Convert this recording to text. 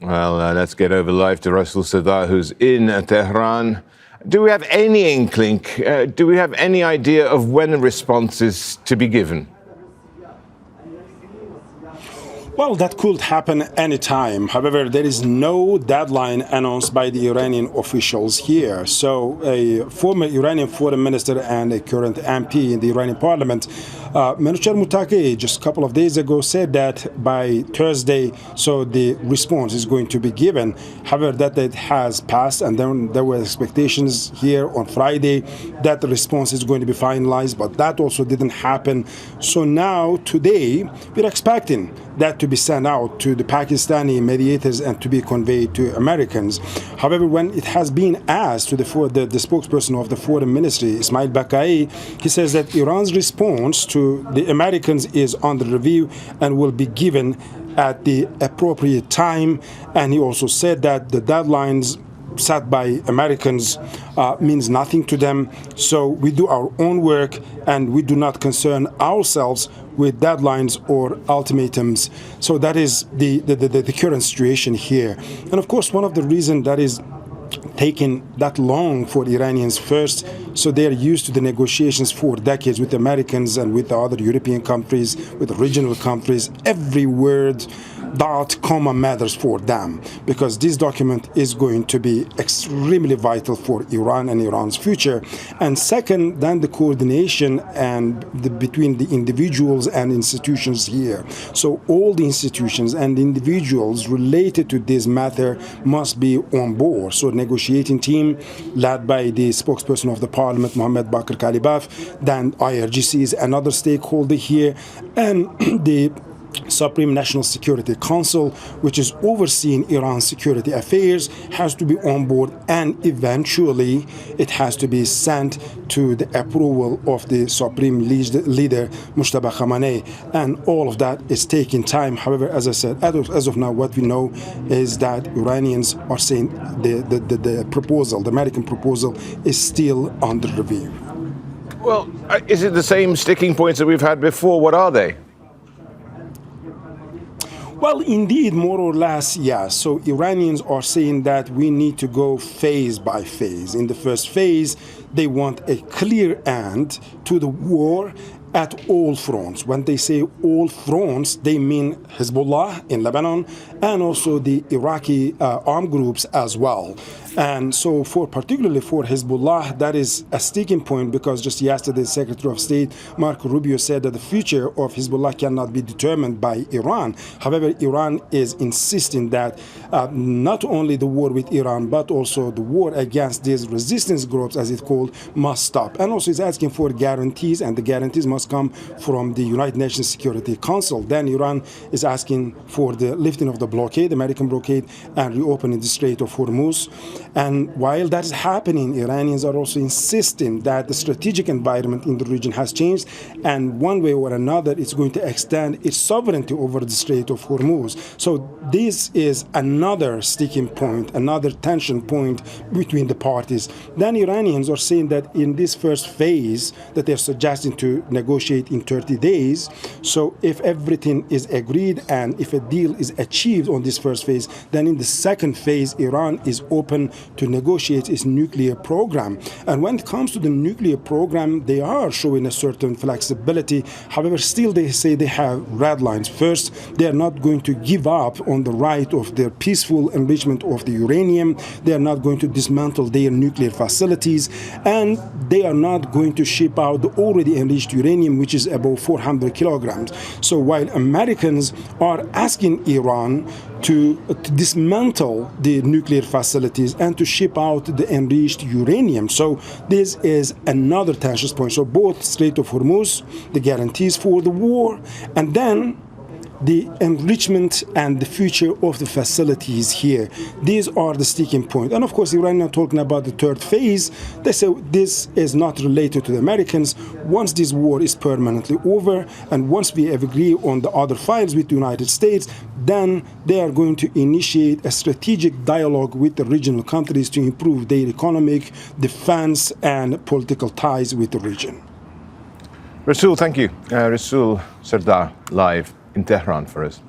Well, let's get over live to Resul Serdar, who's in Tehran. Do we have any inkling, do we have any idea of when a response is to be given? Well, that could happen anytime. However, there is no deadline announced by the Iranian officials here. So a former Iranian foreign minister and a current MP in the Iranian parliament, Menuchar Mutaki, just a couple of days ago said that by Thursday, so the response is going to be given. However, that it has passed, and then there were expectations here on Friday that the response is going to be finalized, but that also didn't happen. So now, today, we're expecting that to be sent out to the Pakistani mediators and to be conveyed to Americans. However, when it has been asked to the spokesperson of the foreign ministry, Ismail Bakai, he says that Iran's response to the Americans is under review and will be given at the appropriate time. And he also said that the deadlines set by Americans means nothing to them. So we do our own work and we do not concern ourselves with deadlines or ultimatums. So that is the current situation here. And of course, one of the reasons that is taking that long for Iranians first, so they're used to the negotiations for decades with Americans and with the other European countries, with the regional countries. Every word, dot, comma matters for them, because this document is going to be extremely vital for Iran and Iran's future. And second, then the coordination between the individuals and institutions here. So all the institutions and individuals related to this matter must be on board. So negotiating team led by the spokesperson of the parliament, Mohammad Bakr Kalibaf, then IRGC is another stakeholder here, and the Supreme National Security Council, which is overseeing Iran's security affairs, has to be on board, and eventually it has to be sent to the approval of the Supreme Leader, Mujtaba Khamenei, and all of that is taking time. However, as I said, as of now, what we know is that Iranians are saying the proposal, the American proposal, is still under review. Well, is it the same sticking points that we've had before? What are they? Well, indeed, more or less, yes. So Iranians are saying that we need to go phase by phase. In the first phase, they want a clear end to the war at all fronts. When they say all fronts, they mean Hezbollah in Lebanon and also the Iraqi armed groups as well. And so particularly for Hezbollah, that is a sticking point, because just yesterday, Secretary of State Marco Rubio said that the future of Hezbollah cannot be determined by Iran. However, Iran is insisting that not only the war with Iran, but also the war against these resistance groups, as it's called, must stop. And also is asking for guarantees, and the guarantees must come from the United Nations Security Council. Then Iran is asking for the lifting of the blockade, American blockade, and reopening the Strait of Hormuz. And while that is happening, Iranians are also insisting that the strategic environment in the region has changed, and one way or another, it's going to extend its sovereignty over the Strait of Hormuz. So this is another sticking point, another tension point between the parties. Then Iranians are saying that in this first phase that they're suggesting to negotiate in 30 days, so if everything is agreed and if a deal is achieved on this first phase, then in the second phase, Iran is open to negotiate its nuclear program. And when it comes to the nuclear program, they are showing a certain flexibility. However, still they say they have red lines. First, they are not going to give up on the right of their peaceful enrichment of the uranium. They are not going to dismantle their nuclear facilities, and they are not going to ship out the already enriched uranium, which is above 400 kilograms. So while Americans are asking Iran to dismantle the nuclear facilities and to ship out the enriched uranium. So this is another tension point. So both Strait of Hormuz, the guarantees for the war, and then the enrichment and the future of the facilities here. These are the sticking points. And of course, Iranians are talking about the third phase. They say this is not related to the Americans. Once this war is permanently over, and once we have agreed on the other files with the United States, then they are going to initiate a strategic dialogue with the regional countries to improve their economic, defense, and political ties with the region. Resul, thank you. Resul Serdar, live in Tehran for us.